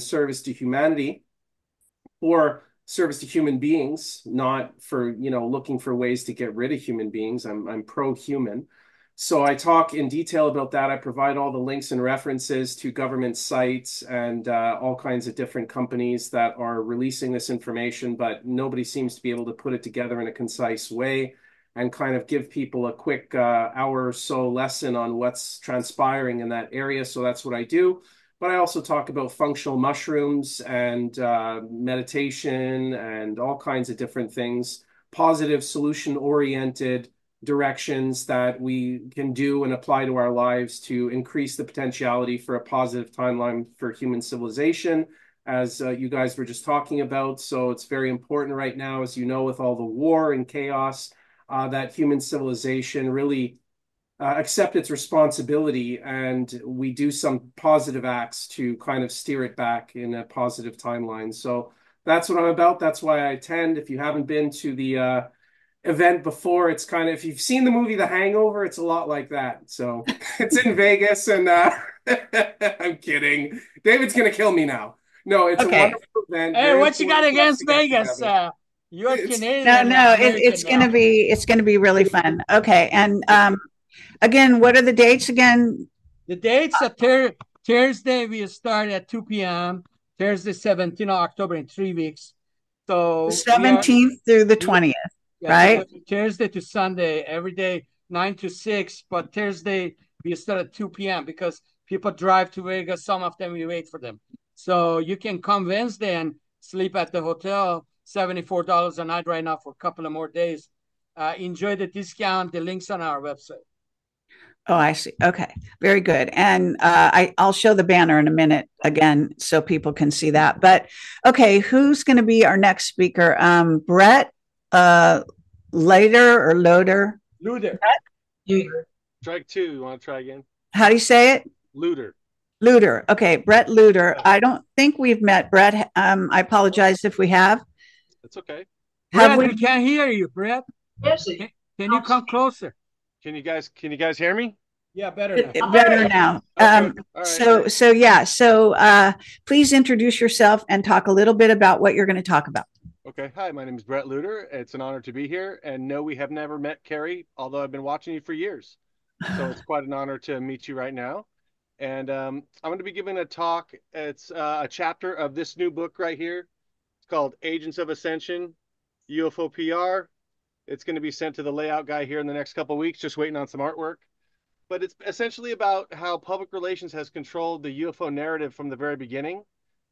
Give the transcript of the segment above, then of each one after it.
service to humanity or service to human beings, not for, looking for ways to get rid of human beings. I'm pro-human. So I talk in detail about that. I provide all the links and references to government sites and all kinds of different companies that are releasing this information, but nobody seems to be able to put it together in a concise way and kind of give people a quick hour or so lesson on what's transpiring in that area. So that's what I do. But I also talk about functional mushrooms and meditation and all kinds of different things, positive solution-oriented directions that we can do and apply to our lives to increase the potentiality for a positive timeline for human civilization, as you guys were just talking about. So it's very important right now, as you know, with all the war and chaos, that human civilization really accept its responsibility and we do some positive acts to kind of steer it back in a positive timeline. So that's what I'm about. That's why I attend. If you haven't been to the event before, it's kind of, if you've seen the movie The Hangover, it's a lot like that. So it's in Vegas and I'm kidding. David's gonna kill me now. No, it's a Okay. wonderful event. Hey, Very what you got important for us to against get Vegas? together. You're It's No, Canadian, no, American now. it's gonna be really fun. Okay, and again, what are the dates again? The dates are Thursday, we start at 2 p.m. Thursday, 17th of October in 3 weeks. The So we are 17th through the we 20th, yeah, right? Thursday to Sunday, every day 9 to 6. But Thursday we start at 2 p.m. because people drive to Vegas. Some of them we wait for them. So you can come Wednesday and sleep at the hotel. $74 a night right now for a couple of more days. Enjoy the discount. The links on our website. Oh, I see. Okay, very good. And I'll show the banner in a minute again so people can see that. But okay, who's going to be our next speaker? Bret, later or Loader? Lueder. You, Strike two. You want to try again? how do you say it? Lueder. Lueder. Okay, Bret Lueder. I don't think we've met Bret. I apologize if we have. That's okay. Have Bret, we? we can't hear you, Bret. Can you come closer? Can you guys hear me? Yeah, better now. Better now. Okay. All right. So please introduce yourself and talk a little bit about what you're going to talk about. Okay. Hi, my name is Bret Lueder. It's an honor to be here. And no, we have never met Kerry, although I've been watching you for years. So it's quite an honor to meet you right now. And I'm going to be giving a talk. It's a chapter of this new book right here. It's called Agents of Ascension, UFO PR. It's going to be sent to the layout guy here in the next couple of weeks, just waiting on some artwork. But it's essentially about how public relations has controlled the UFO narrative from the very beginning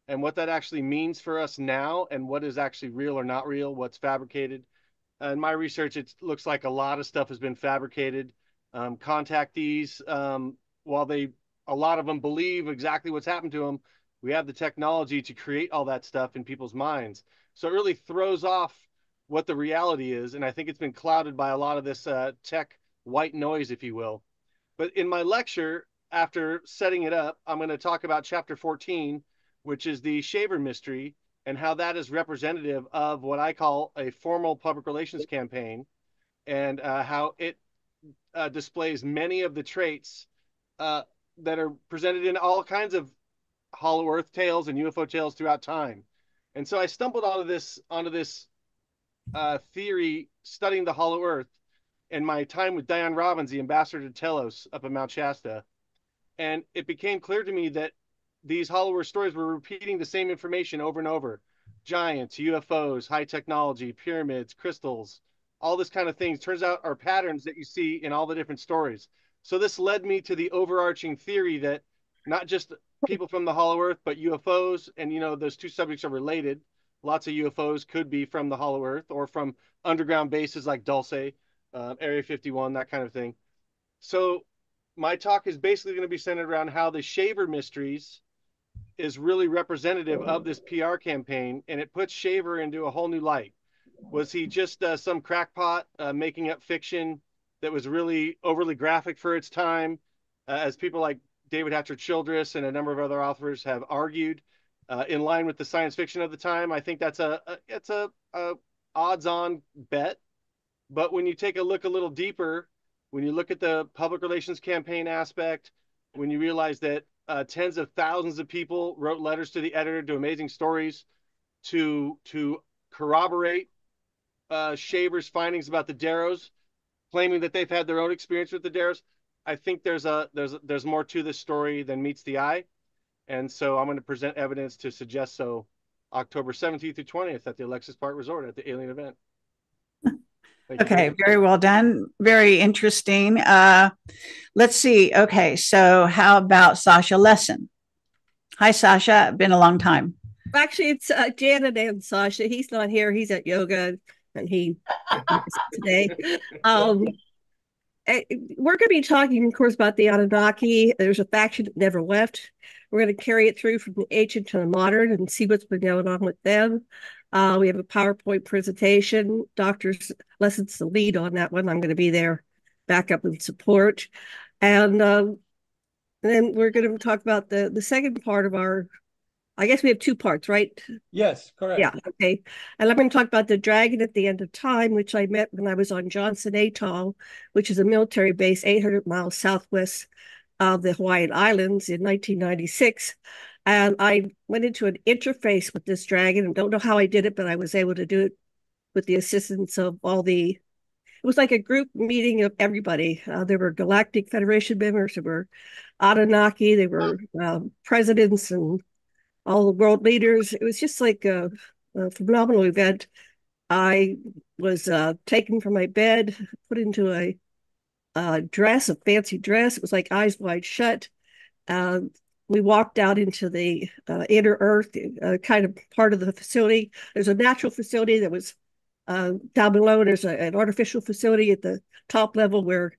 and what that actually means for us now and what is actually real or not real, what's fabricated. In my research, it looks like a lot of stuff has been fabricated. Contactees, while a lot of them believe exactly what's happened to them, we have the technology to create all that stuff in people's minds. So it really throws off what the reality is. And I think it's been clouded by a lot of this tech white noise, if you will. But in my lecture, after setting it up, I'm going to talk about chapter 14, which is the shaver mystery and how that is representative of what I call a formal public relations campaign and how it displays many of the traits that are presented in all kinds of Hollow Earth tales and UFO tales throughout time. And so I stumbled onto this theory studying the Hollow Earth in my time with Diane Robbins, the ambassador to Telos up in Mount Shasta. And it became clear to me that these Hollow Earth stories were repeating the same information over and over. Giants, UFOs, high technology, pyramids, crystals, all this kind of things. Turns out are patterns that you see in all the different stories. So this led me to the overarching theory that not just people from the Hollow Earth, but UFOs, and those two subjects are related. Lots of UFOs could be from the Hollow Earth or from underground bases like Dulce, Area 51, that kind of thing. So my talk is basically going to be centered around how the Shaver Mysteries is really representative of this PR campaign, and it puts Shaver into a whole new light. Was he just some crackpot making up fiction that was really overly graphic for its time, as people like David Hatcher Childress and a number of other authors have argued, in line with the science fiction of the time? I think that's it's a odds-on bet. But when you take a look a little deeper, when you look at the public relations campaign aspect, when you realize that tens of thousands of people wrote letters to the editor, to amazing stories, to corroborate Shaver's findings about the Darrows, claiming that they've had their own experience with the Darrows. I think there's more to this story than meets the eye, and so I'm going to present evidence to suggest so. October 17th through 20th at the Alexis Park Resort at the Alien event. Okay, very well done. Very interesting. Let's see. Okay, so how about Sasha Lessin? Hi, Sasha. Been a long time. Actually, it's Janet and Sasha. He's not here. He's at yoga, and he today. We're going to be talking, of course, about the Anunnaki. There's a faction that never left. We're going to carry it through from the ancient to the modern and see what's been going on with them. We have a PowerPoint presentation. Dr. Lessin's the lead on that one. I'm going to be there, backup and support. And then we're going to talk about the second part of our, I guess we have two parts, right? Yes, correct. Yeah, okay. And I'm going to talk about the dragon at the end of time, which I met when I was on Johnson Atoll, which is a military base 800 miles southwest of the Hawaiian Islands in 1996. And I went into an interface with this dragon, and don't know how I did it, but I was able to do it with the assistance of it was like a group meeting of everybody. There were Galactic Federation members, there were Anunnaki, there were presidents and all the world leaders. It was just like a phenomenal event. I was taken from my bed, put into a fancy dress. It was like eyes wide shut. We walked out into the inner earth, kind of part of the facility. There's a natural facility that was down below. There's an artificial facility at the top level where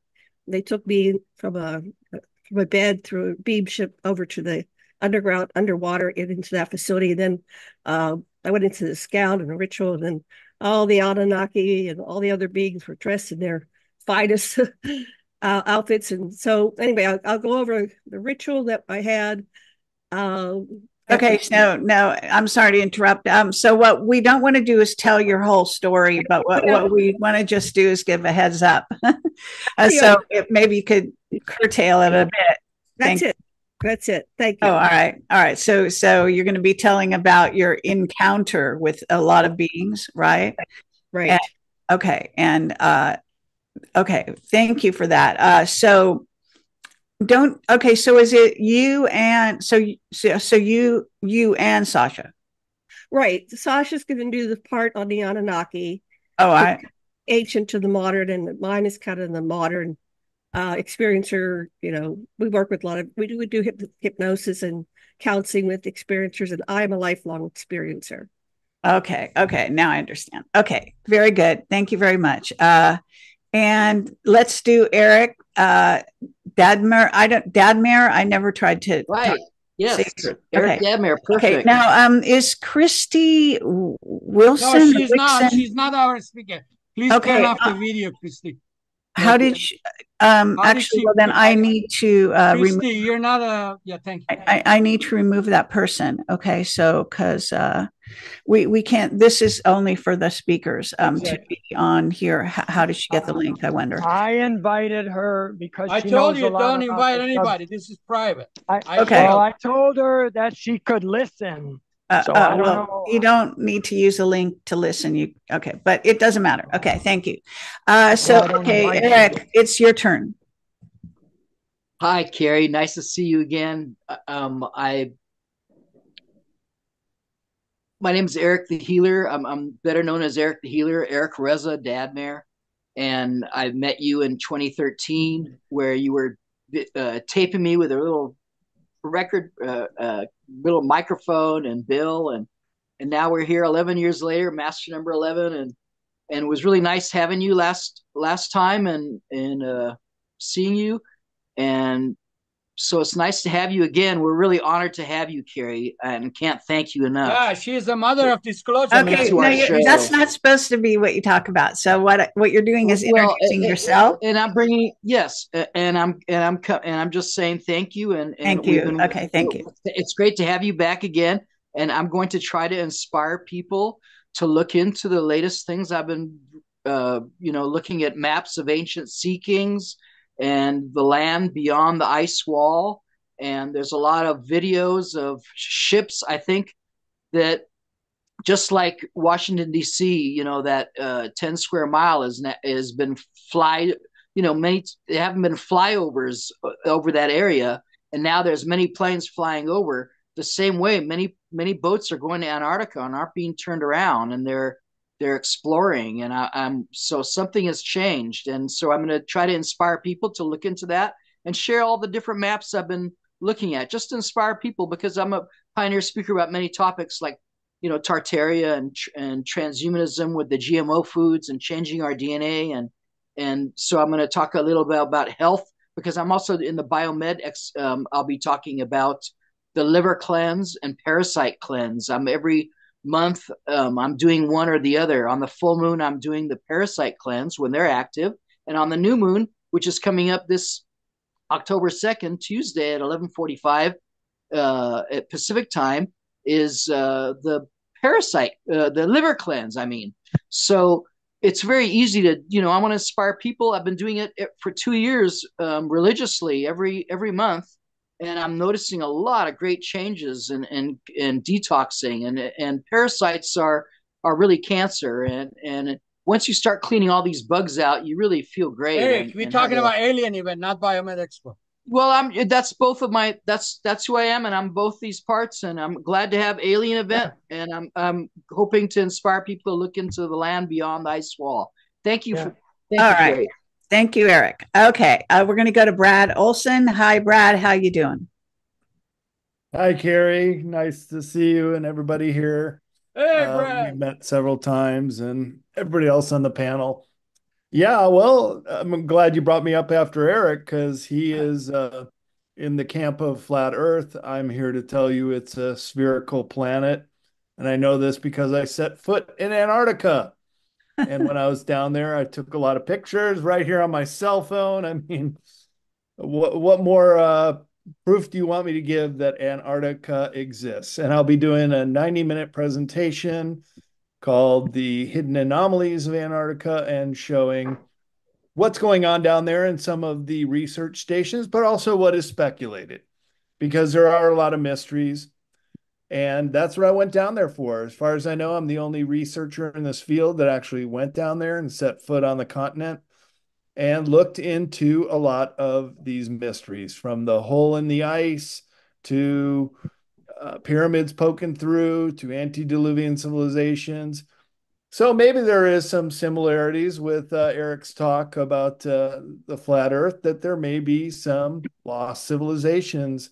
they took me from a bed through a beam ship over to the underwater and into that facility. And then I went into the scout and a ritual, and then all the Anunnaki and all the other beings were dressed in their finest outfits. And so anyway, I'll go over the ritual that I had. Okay, so no, I'm sorry to interrupt. So what we don't want to do is tell your whole story, but what we want to just do is give a heads up. So maybe you could curtail it a bit. That's it. Thank you. Oh, all right. So you're going to be telling about your encounter with a lot of beings, right? Right. Okay. Thank you for that. So is it you and you and Sasha? Right. Sasha's going to do the part on the Anunnaki. Oh, ancient to the modern, and mine is kind of the modern experiencer. We work with we do hypnosis and counseling with experiencers, and I'm a lifelong experiencer. Okay. Now I understand. Okay. Very good. Thank you very much. And let's do Eric. Dadmehr. Dadmehr. I never tried to. Right. Yes. Eric Dadmehr. Perfect. Okay. Now, is Christy Wilson? No, she's not. She's not our speaker. Please turn off the video, Christy. How did she? Then I need to Christy, you're not a. Yeah, thank you. I need to remove that person. Okay, so because we can't. This is only for the speakers to be on here. How did she get the link? I wonder. I invited her because I told you don't invite anybody. This is private. I told her that she could listen. So I don't know. You don't need to use a link to listen. But it doesn't matter. Okay, thank you. Eric, it's your turn. Hi, Kerry. Nice to see you again. My name is Eric the Healer. I'm better known as Eric the Healer, Eric Reza Dadmehr. And I met you in 2013, where you were taping me with a little record, little microphone and bill, and now we're here 11 years later, master number 11, and it was really nice having you last time and seeing you, and so it's nice to have you again. We're really honored to have you, Kerry, and can't thank you enough. Yeah, she is the mother of disclosure. Okay, that's not supposed to be what you talk about. So what you're doing is introducing yourself, and I'm bringing and I'm just saying thank you and thank you. Thank you. It's great to have you back again, and I'm going to try to inspire people to look into the latest things. I've been, looking at maps of ancient sea kings and the land beyond the ice wall, and there's a lot of videos of ships, I think, that just like Washington D.C., you know, that 10 square mile has been fly, you know, many there haven't been flyovers over that area, and now there's many planes flying over. The same way, many boats are going to Antarctica and aren't being turned around, and they're exploring, and I'm so something has changed, and so I'm going to try to inspire people to look into that and share all the different maps I've been looking at, just to inspire people, because I'm a pioneer speaker about many topics like, you know, Tartaria and transhumanism with the GMO foods and changing our DNA, and so I'm going to talk a little bit about health, because I'm also in the BIOMED. I'll be talking about the liver cleanse and parasite cleanse. I'm every month, I'm doing one or the other. On the full moon, I'm doing the parasite cleanse when they're active, and on the new moon, which is coming up this October 2nd, Tuesday at 11:45 at Pacific time, is the parasite, the liver cleanse. I mean, so it's very easy to, you know, I want to inspire people. I've been doing it for 2 years religiously every month, and I'm noticing a lot of great changes and detoxing, and parasites are really cancer, and once you start cleaning all these bugs out, you really feel great. Hey, we're talking about alien event, not BIOMED Expo. Well, that's both of my that's who I am, and I'm both these parts, and I'm glad to have alien event, and I'm hoping to inspire people to look into the land beyond the ice wall. Thank you for thank all you, right. Kerry. Thank you, Eric. Okay, we're going to go to Brad Olsen. Hi, Brad. How you doing? Hi, Kerry. Nice to see you and everybody here. Hey, Brad. We've met several times, and everybody else on the panel. Yeah, well, I'm glad you brought me up after Eric, because he is in the camp of flat Earth. I'm here to tell you it's a spherical planet. And I know this because I set foot in Antarctica. And when I was down there, I took a lot of pictures right here on my cell phone. I mean, what more proof do you want me to give that Antarctica exists? And I'll be doing a 90-minute presentation called The Hidden Anomalies of Antarctica, and showing what's going on down there in some of the research stations, but also what is speculated, because there are a lot of mysteries. And that's what I went down there for. As far as I know, I'm the only researcher in this field that actually went down there and set foot on the continent and looked into a lot of these mysteries, from the hole in the ice to pyramids poking through to antediluvian civilizations. So maybe there is some similarities with Eric's talk about the flat Earth, that there may be some lost civilizations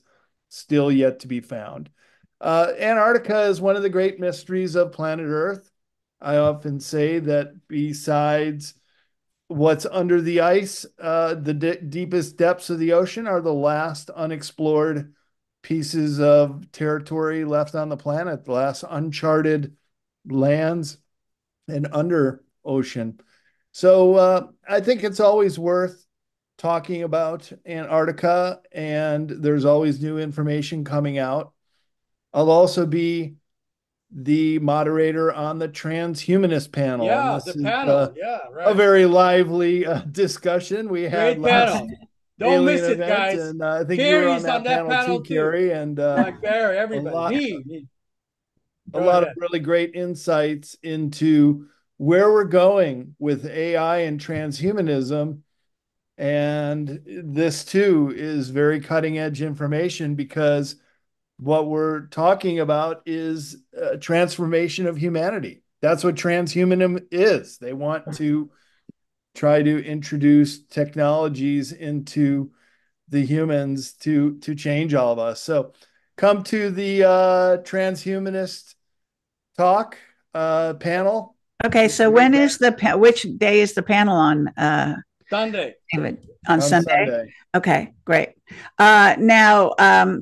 still yet to be found. Antarctica is one of the great mysteries of planet Earth. I often say that besides what's under the ice, the deepest depths of the ocean are the last unexplored pieces of territory left on the planet, the last uncharted lands and under ocean. So I think it's always worth talking about Antarctica, and there's always new information coming out. I'll also be the moderator on the transhumanist panel. Yeah, the panel. Yeah, right. A very lively discussion. We had great panel. Don't miss it, guys. And I think Kerry's you were on that panel too, Kerry, and like Bara, everybody. A lot of really great insights into where we're going with AI and transhumanism. And this too is very cutting edge information, because what we're talking about is a transformation of humanity. That's what transhumanism is. They want to try to introduce technologies into the humans to change all of us. So come to the transhumanist talk panel. Okay, so when is which day is the panel on? Sunday. David, on Sunday. Okay, great. Now,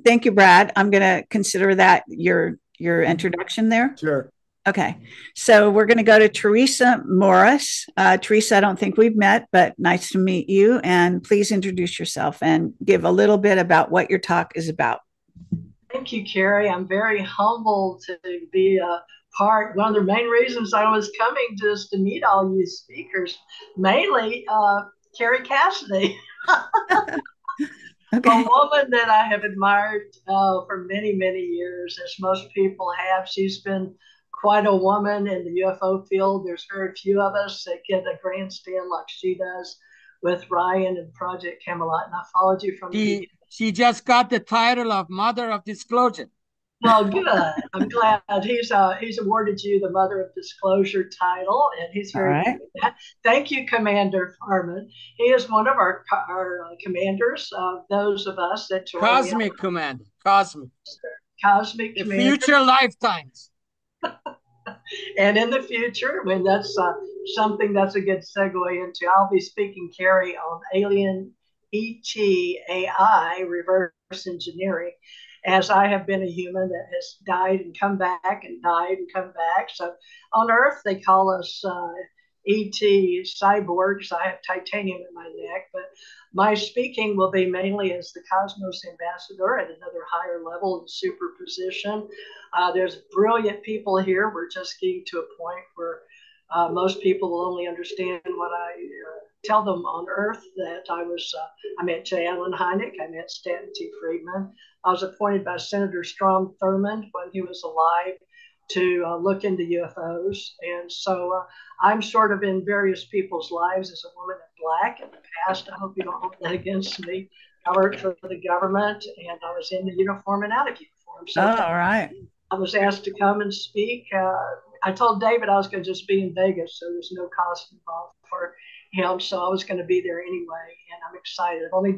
thank you, Brad. I'm going to consider that your introduction there. Sure. Okay, so we're going to go to Theresa Morris. Theresa, I don't think we've met, but nice to meet you. And please introduce yourself and give a little bit about what your talk is about. Thank you, Kerry. I'm very humbled to be a part. One of the main reasons I was coming just to meet all you speakers, mainly Kerry Cassidy. Okay. A woman that I have admired for many, many years, as most people have. She's been quite a woman in the UFO field. There's very few of us that get a grandstand like she does with Ryan and Project Camelot. And I followed you from the beginning. She just got the title of Mother of Disclosure. Well, good. I'm glad he's awarded you the Mother of Disclosure title, and he's very good at that. Thank you, Commander Farman. He is one of our commanders. Those of us that join Cosmic Commander, Cosmic Commander. Future lifetimes. And in the future, when that's something that's a good segue into, I'll be speaking, Kerry, on alien ET/AI reverse engineering, as I have been a human that has died and come back and died and come back. So on Earth, they call us ET cyborgs. I have titanium in my neck, but my speaking will be mainly as the Cosmos ambassador at another higher level in superposition. There's brilliant people here. We're just getting to a point where most people will only understand what I tell them on Earth. That I met J. Allen Hynek, I met Stanton T. Friedman. I was appointed by Senator Strom Thurmond when he was alive to look into UFOs. And so I'm sort of in various people's lives as a woman in black in the past. I hope you don't hold that against me. I worked for the government, and I was in the uniform and out of uniform. So all right. I was asked to come and speak. I told David I was going to just be in Vegas, so there's no cost involved for him. So I was going to be there anyway, and I'm excited. I've only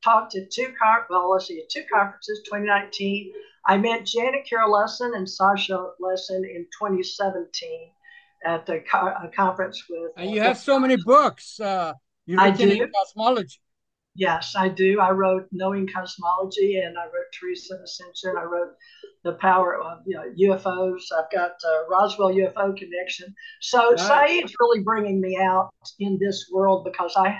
talked to two conferences, 2019. I met Janet Carroll Lessin and Sasha Lessin in 2017 at the conference with. And you have so many books. I do. In cosmology. Yes, I do. I wrote Knowing Cosmology, and I wrote Theresa Ascension. I wrote The Power of UFOs. I've got Roswell UFO Connection. So Saeed's really bringing me out in this world, because I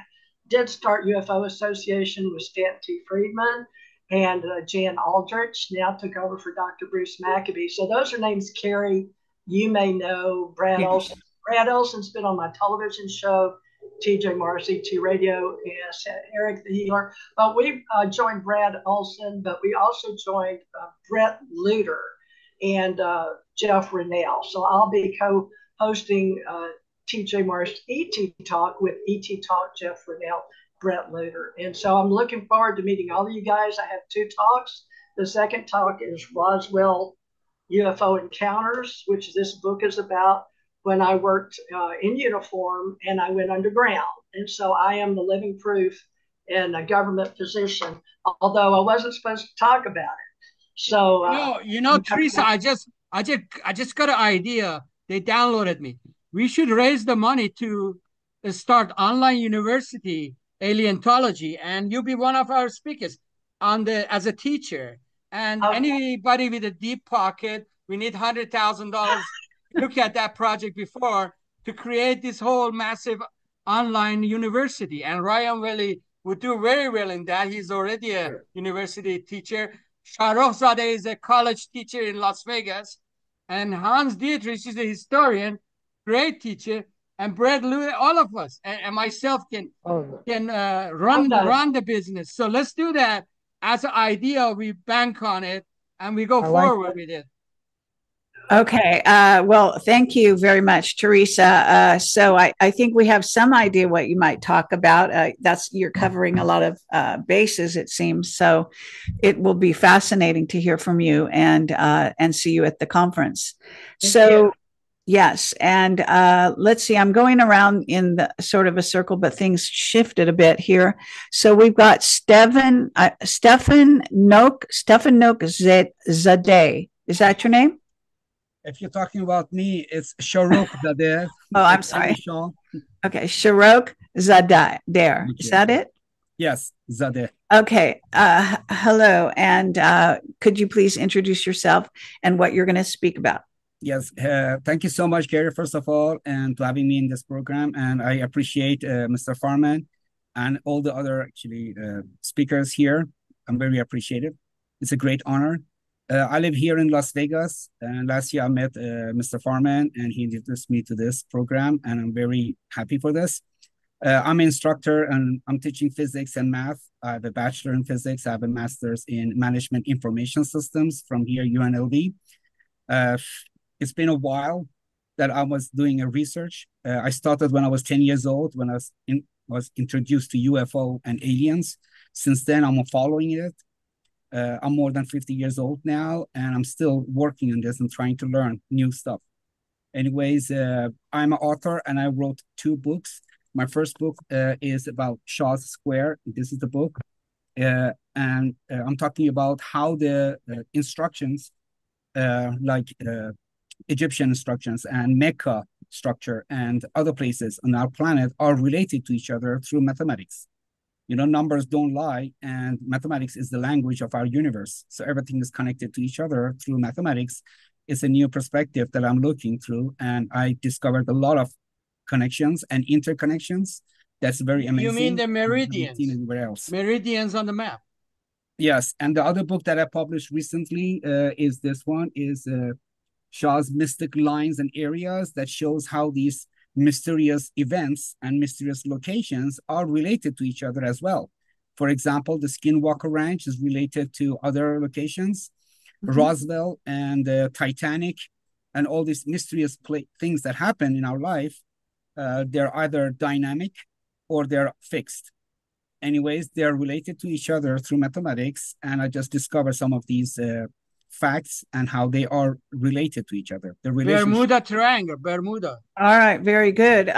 did start UFO Association with Stanton T. Friedman and Jan Aldrich. Now took over for Dr. Bruce Maccabee. So those are names, Kerry, you may know. Brad Olsen. Brad Olsen's been on my television show, TJ Marcy, T Radio, yes, Eric the Healer. But we joined Brad Olsen, but we also joined Bret Lueder and Jeff Rennell. So I'll be co-hosting TJ Marcy ET Talk with ET Talk, Jeff Rennell, Bret Lueder. And so I'm looking forward to meeting all of you guys. I have two talks. The second talk is Roswell UFO Encounters, which this book is about, when I worked in uniform and I went underground. And so I am the living proof in a government position, although I wasn't supposed to talk about it. So Theresa, I just got an idea. They downloaded me. We should raise the money to start online university, Alientology, and you'll be one of our speakers as a teacher. And anybody with a deep pocket, we need $100,000. Look at that project before to create this whole massive online university. And Ryan Veli would do very well in that. He's already a university teacher. Shahrokh Zadeh is a college teacher in Las Vegas. And Hans Dietrich is a historian, great teacher. And Bret Lueder, all of us, and myself can run the business. So let's do that as an idea. We bank on it and we go forward with it. Okay. Well, thank you very much, Theresa. So I think we have some idea what you might talk about. You're covering a lot of bases, it seems. So it will be fascinating to hear from you and see you at the conference. Yes. And let's see, I'm going around in the sort of a circle, but things shifted a bit here. So we've got Stefan Noak Zadeh. Is that your name? If you're talking about me, it's Shahrokh Zadeh. Oh, I'm sorry. Okay, Shahrokh Zadeh. There. Is that it? Yes, Zadeh. Okay. Hello. And could you please introduce yourself and what you're going to speak about? Yes. Thank you so much, Kerry, first of all, and to having me in this program. And I appreciate Mr. Farman and all the other speakers here. I'm very appreciative. It's a great honor. I live here in Las Vegas, and last year I met Mr. Farman, and he introduced me to this program, and I'm very happy for this. I'm an instructor and I'm teaching physics and math. I have a bachelor in physics. I have a master's in management information systems from here, UNLV. Uh, it's been a while that I was doing a research. I started when I was 10 years old, when I was introduced to UFO and aliens. Since then, I'm following it. I'm more than 50 years old now, and I'm still working on this and trying to learn new stuff. Anyways, I'm an author and I wrote 2 books. My first book is about Shaw's Square. This is the book. And I'm talking about how the instructions, like Egyptian instructions and Mecca structure and other places on our planet are related to each other through mathematics. You know, numbers don't lie, and mathematics is the language of our universe. So everything is connected to each other through mathematics. It's a new perspective that I'm looking through, and I discovered a lot of connections and interconnections. That's very amazing. You mean the meridians? I haven't seen anywhere else. Meridians on the map. Yes, and the other book that I published recently is this one, is Shaw's Mystic Lines and Areas, that shows how these mysterious events and mysterious locations are related to each other as well. For example, the Skinwalker Ranch is related to other locations, Roswell and Titanic, and all these mysterious things that happen in our life. They're either dynamic or they're fixed. Anyways, they're related to each other through mathematics, and I just discovered some of these facts and how they are related to each other. The Bermuda Triangle, Bermuda. All right, very good.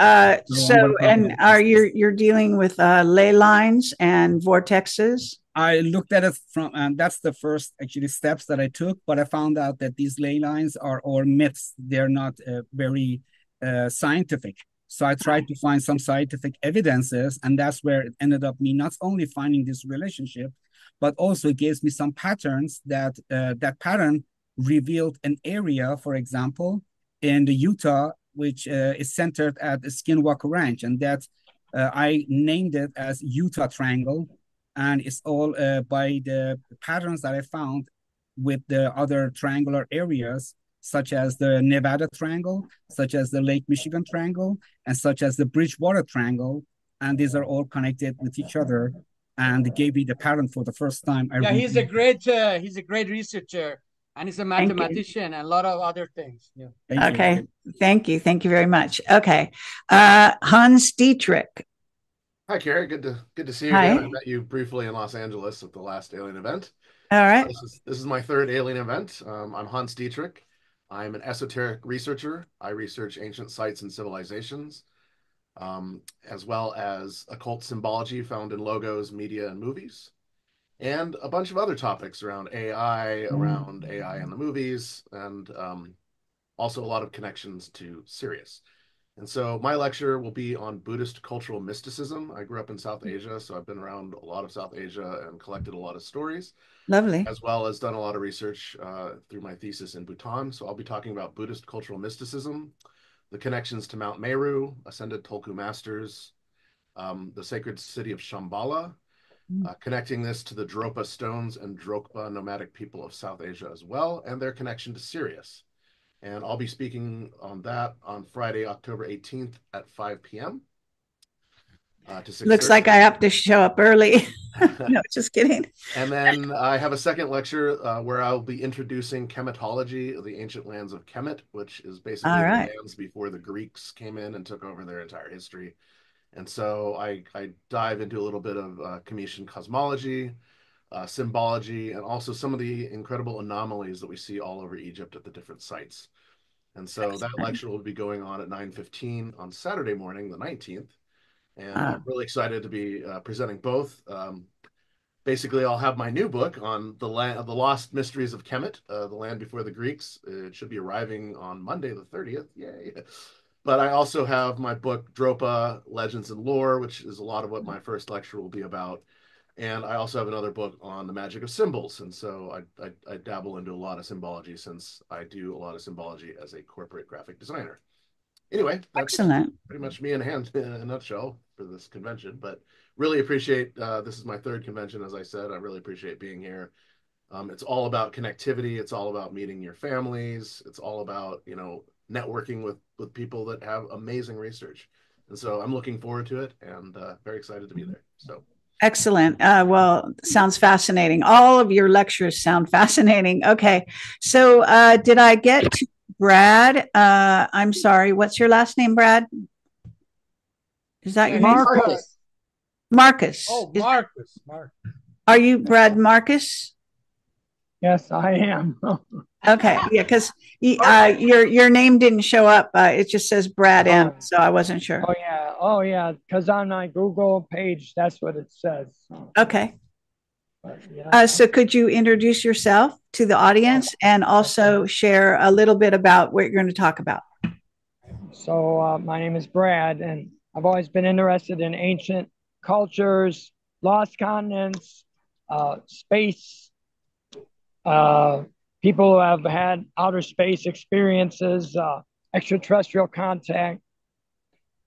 So, and are you're dealing with ley lines and vortexes? I looked at it from, and that's the first actually steps that I took, but I found out that these ley lines are all myths. They're not very scientific. So I tried to find some scientific evidences, and that's where it ended up me not only finding this relationship, but also it gives me some patterns that that pattern revealed an area, for example, in the Utah, which is centered at the Skinwalker Ranch, and that I named it as Utah Triangle, and it's all by the patterns that I found with the other triangular areas, such as the Nevada Triangle, such as the Lake Michigan Triangle, and such as the Bridgewater Triangle, and these are all connected with each other. And gave me the pattern for the first time. He's a great researcher, and he's a mathematician and a lot of other things. Yeah. Thank you very much. Okay, Hans Dietrich. Hi, Kerry. Good to see you again. I met you briefly in Los Angeles at the last Alien event. All right. This is my third Alien event. I'm Hans Dietrich. I'm an esoteric researcher. I research ancient sites and civilizations, as well as occult symbology found in logos, media, and movies, and a bunch of other topics around AI in the movies, and also a lot of connections to Sirius. And so my lecture will be on Buddhist cultural mysticism. I grew up in South Asia, so I've been around a lot of South Asia and collected a lot of stories. Lovely. As well as done a lot of research through my thesis in Bhutan. So I'll be talking about Buddhist cultural mysticism, the connections to Mount Meru, ascended Tulku masters, the sacred city of Shambhala, connecting this to the Dropa stones and Drokpa nomadic people of South Asia as well, and their connection to Sirius. And I'll be speaking on that on Friday, October 18th at 5 p.m. Looks like I have to show up early. No, just kidding. And then I have a second lecture where I'll be introducing chematology of the ancient lands of Kemet, which is basically the lands before the Greeks came in and took over their entire history. And so I dive into a little bit of Cometian cosmology, symbology, and also some of the incredible anomalies that we see all over Egypt at the different sites. And so that lecture will be going on at 9:15 on Saturday morning, the 19th. And I'm really excited to be presenting both. Basically, I'll have my new book on the lost mysteries of Kemet, the land before the Greeks. It should be arriving on Monday, the 30th. Yay. But I also have my book, Dropa, Legends and Lore, which is a lot of what my first lecture will be about. And I also have another book on the magic of symbols. And so I dabble into a lot of symbology since I do a lot of symbology as a corporate graphic designer. Anyway, that's excellent. Pretty much me in a nutshell for this convention, but really appreciate, this is my third convention, as I said. I really appreciate being here. It's all about connectivity. It's all about meeting your families. It's all about, networking with people that have amazing research. And so I'm looking forward to it and very excited to be there. So. Excellent. Well, sounds fascinating. All of your lectures sound fascinating. Okay. So did I get to Brad? I'm sorry. What's your last name, Brad? Is that your name? Marcus. Marcus. Oh, Marcus. Marcus. Are you Brad Marcus? Yes, I am. Okay. Yeah, because your name didn't show up. It just says Brad M. So I wasn't sure. Oh yeah. Oh yeah. Because on my Google page, that's what it says. Okay. Yeah. So could you introduce yourself to the audience and also share a little bit about what you're going to talk about? So my name is Brad, and I've always been interested in ancient cultures, lost continents, space, people who have had outer space experiences, extraterrestrial contact.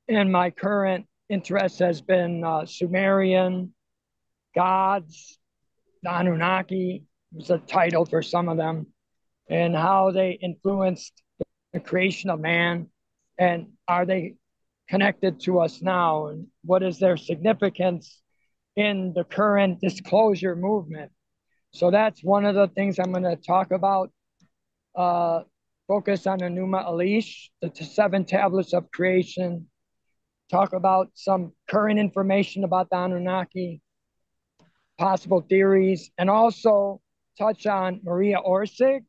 And my current interest has been Sumerian gods, the Anunnaki was a title for some of them, and how they influenced the creation of man, and are they connected to us now, and what is their significance in the current disclosure movement. So that's one of the things I'm going to talk about. Focus on the Numa Elish, the 7 tablets of creation, talk about some current information about the Anunnaki, possible theories, and also touch on Maria Orsic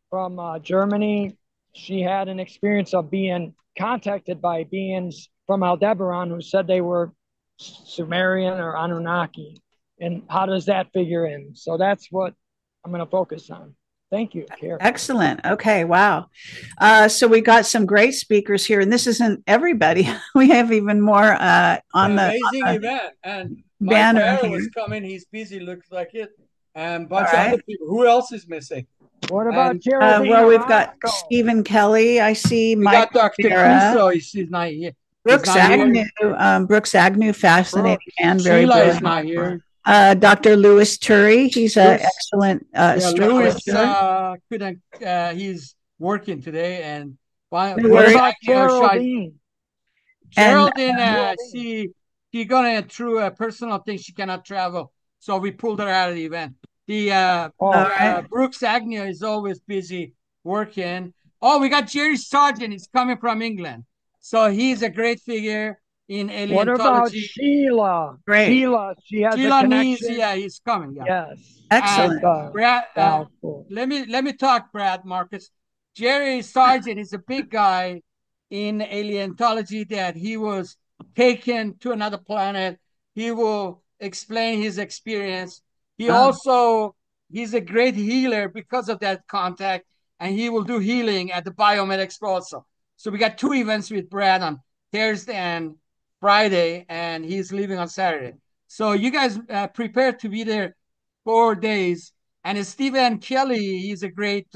from Germany. She had an experience of being contacted by beings from Aldebaran who said they were Sumerian or Anunnaki. And how does that figure in? So that's what I'm going to focus on. Thank you, Kerry. Excellent. Okay. Wow. So we got some great speakers here, and this isn't everybody. We have even more on the amazing event. And banner. Bara was coming. He's busy. Looks like it. And a bunch of other people. Who else is missing? What about well, we've got Stephen Kelley. I see. We got Dr. Kosol. He's not here. Brooks Agnew. Brooks Agnew, fascinating and very Sheila brilliant. is not here. Dr. Louis Turi. He's an excellent Louis couldn't. He's working today, and Geraldine. Geraldine, she gonna through a personal thing. She cannot travel, so we pulled her out of the event. Brooks Agnew is always busy working. Oh, we got Jerry Sargeant. He's coming from England, so he's a great figure in ALIENTOLOGY. What about Sheila? Great. Sheila, she has Sheila a connection. Knies, yeah, he's coming. Yeah. Yes. Excellent. Brad, let me talk, Brad Marcus. Jerry Sargeant is a big guy in ALIENTOLOGY that he was taken to another planet. He will explain his experience. He's a great healer because of that contact, and he will do healing at the BIOMED EXPO also. So we got 2 events with Brad on Thursday and Friday, and he's leaving on Saturday. So you guys prepare to be there 4 days. And Stephen Kelley, he's a great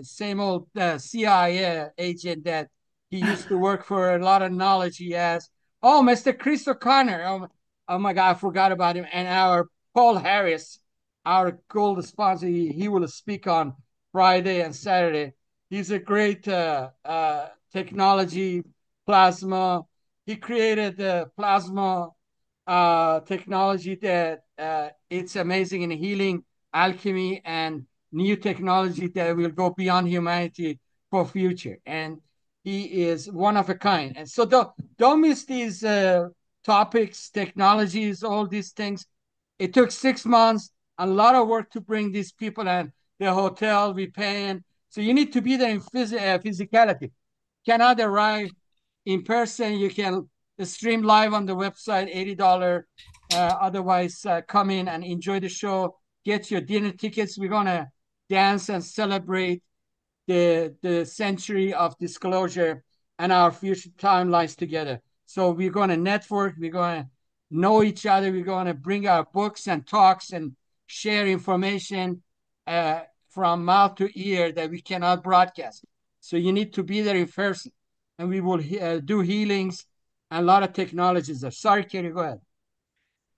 same old CIA agent that he used to work for. A lot of knowledge he has. Oh, Mr. Chris O'Connor. Oh my God, I forgot about him. And our Paul Harris, our gold sponsor, he will speak on Friday and Saturday. He's a great technology, plasma. He created the plasma technology that it's amazing in healing, alchemy, and new technology that will go beyond humanity for future. And he is one of a kind. And so don't miss these topics, technologies, all these things. It took 6 months, a lot of work to bring these people, and the hotel we paying. So you need to be there in physicality. Cannot arrive in person. You can stream live on the website, $80. Otherwise, come in and enjoy the show. Get your dinner tickets. We're gonna dance and celebrate the century of disclosure and our future timelines together. So we're gonna network. We're gonna know each other. We're gonna bring our books and talks and share information from mouth to ear that we cannot broadcast. So you need to be there in person, and we will do healings and a lot of technologies there. Sorry, Kerry, go ahead.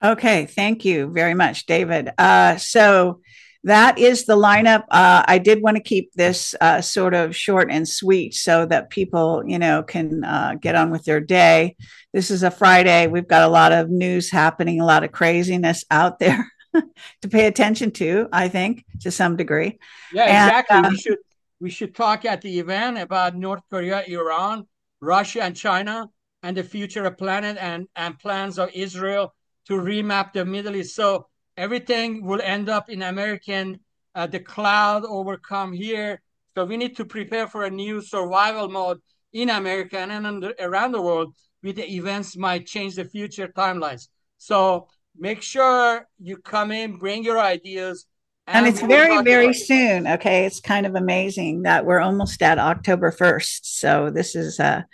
Okay, thank you very much, David. So that is the lineup. I did want to keep this sort of short and sweet so that people, can get on with their day. This is a Friday. We've got a lot of news happening, a lot of craziness out there to pay attention to, I think, to some degree. Yeah, exactly. We should talk at the event about North Korea, Iran, Russia, and China, and the future of planet and plans of Israel to remap the Middle East. So everything will end up in American, the cloud overcome here. So we need to prepare for a new survival mode in America and around the world with the events might change the future timelines. So make sure you come in, bring your ideas. And it's very, very soon. Okay. It's kind of amazing that we're almost at October 1st. So this is the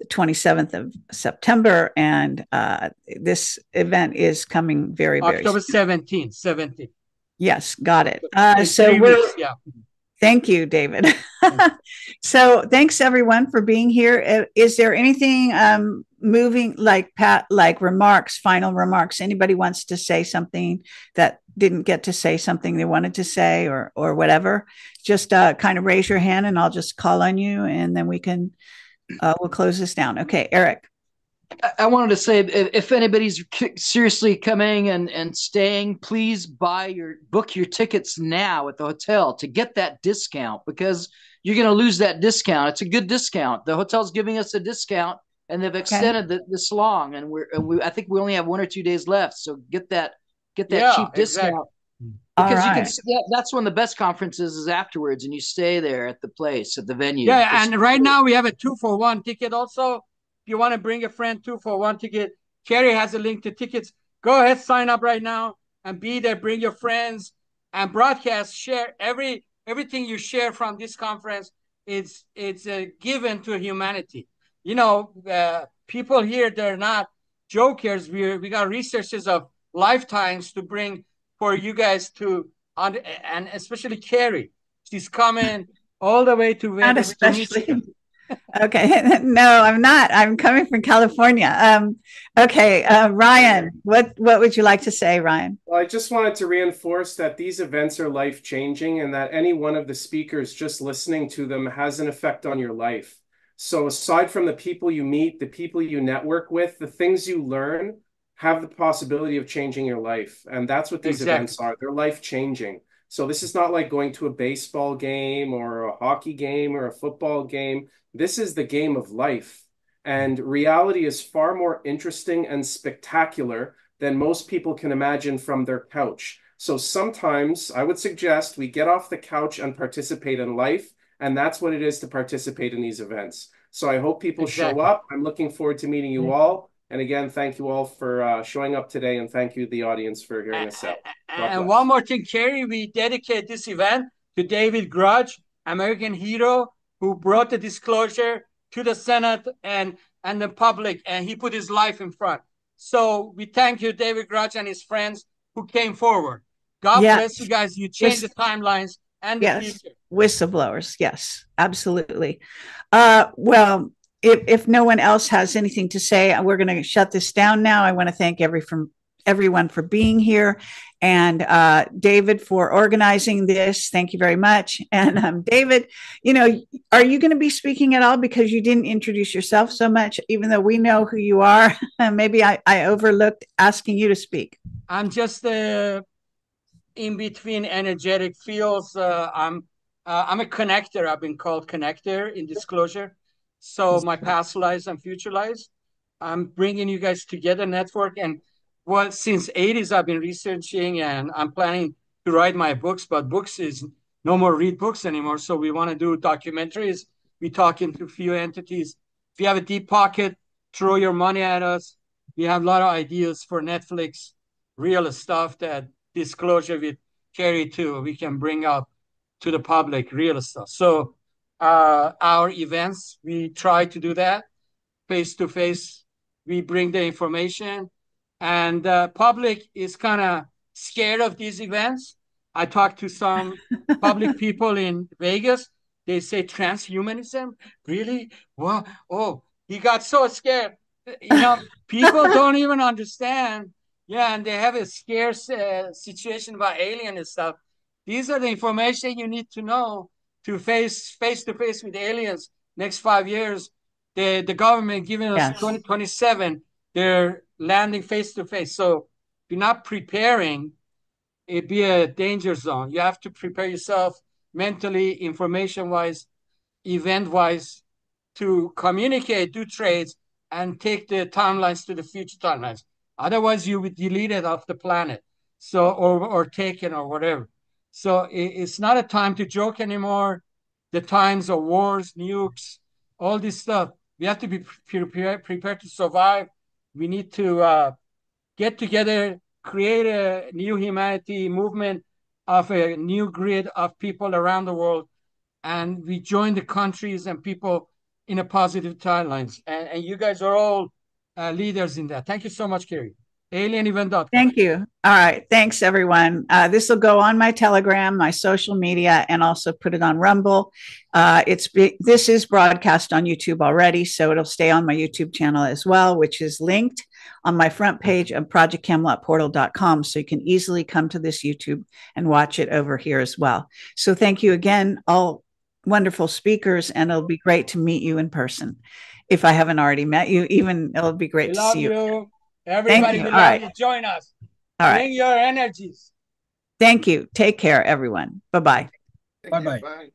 27th of September. And this event is coming very, very October 17th. Yes, got it. So we're, thank you, David. So thanks everyone for being here. Is there anything moving, like remarks, final remarks? Anybody wants to say something that didn't get to say something they wanted to say or whatever? Just kind of raise your hand and I'll just call on you and then we can, we'll close this down. Okay, Eric. I wanted to say, if anybody's seriously coming and staying, please book your tickets now at the hotel to get that discount, because you're going to lose that discount. It's a good discount. The hotel's giving us a discount, and they've extended this long, and I think we only have 1 or 2 days left. So get that cheap discount. Exactly. Because you can. That's when the best conferences is afterwards, and you stay there at the place, at the venue. Yeah, and right now we have a 2-for-1 ticket also. If you want to bring a friend, 2-for-1 ticket. Kerry has a link to tickets. Go ahead, sign up right now and be there. Bring your friends and broadcast. Share everything you share from this conference. It's given to humanity. People here, they're not jokers. We got researches of lifetimes to bring for you guys to, and especially Kerry. She's coming all the way to Not especially. Okay. No, I'm not. I'm coming from California. Okay. Ryan, what would you like to say, Ryan? Well, I just wanted to reinforce that these events are life-changing and that any one of the speakers, just listening to them, has an effect on your life. So aside from the people you meet, the people you network with, the things you learn have the possibility of changing your life. And that's what these events are. They're life-changing. So this is not like going to a baseball game or a hockey game or a football game. This is the game of life. And reality is far more interesting and spectacular than most people can imagine from their couch. So sometimes I would suggest we get off the couch and participate in life. And that's what it is to participate in these events. So I hope people show up. I'm looking forward to meeting you all. And again, thank you all for showing up today. And thank you, the audience, for hearing us out. And one more thing, Kerry, we dedicate this event to David Grudge, American hero, who brought the disclosure to the Senate and the public, and he put his life in front. So we thank you, David Grudge, and his friends who came forward. God bless you guys. You changed the timelines and the future. Whistleblowers. Yes, absolutely. Well, if no one else has anything to say, we're going to shut this down now. I want to thank everyone for being here, and David for organizing this. Thank you very much. And David, are you going to be speaking at all? Because you didn't introduce yourself so much, even though we know who you are. Maybe I overlooked asking you to speak. I'm just in between energetic fields. I'm a connector. I've been called connector in disclosure. So my past lives and future lives, I'm bringing you guys together, network. And since 80s, I've been researching and I'm planning to write my books, but books is no more read books anymore. So we want to do documentaries. We talk into a few entities. If you have a deep pocket, throw your money at us. We have a lot of ideas for Netflix, real stuff that disclosure with Kerry too. We can bring up to the public real stuff. So our events, we try to do that face to face. We bring the information, and the public is kind of scared of these events. I talked to some public people in Vegas. They say transhumanism, really? Well, oh, he got so scared. People don't even understand. Yeah, and they have a scarce situation about alien and stuff. These are the information you need to know to face to face with aliens next 5 years. The government giving us 2027, they're landing face to face. So if you're not preparing, it'd be a danger zone. You have to prepare yourself mentally, information-wise, event-wise, to communicate, do trades, and take the timelines to the future timelines. Otherwise, you would delete it off the planet, so or taken or whatever. So it's not a time to joke anymore. The times of wars, nukes, all this stuff. We have to be prepared to survive. We need to get together, create a new humanity movement of a new grid of people around the world, and we join the countries and people in a positive timelines. And you guys are all leaders in that. Thank you so much, Kerry. AlienEvent.com. Thank you. All right. Thanks, everyone. This will go on my Telegram, my social media, and also put it on Rumble. This is broadcast on YouTube already, so it'll stay on my YouTube channel as well, which is linked on my front page of projectcamelotportal.com. So you can easily come to this YouTube and watch it over here as well. So thank you again, all wonderful speakers, and it'll be great to meet you in person. If I haven't already met you, it'll be great to see you. Everybody would love to join us. Bring your energies. Thank you. Take care, everyone. Bye-bye. Bye-bye.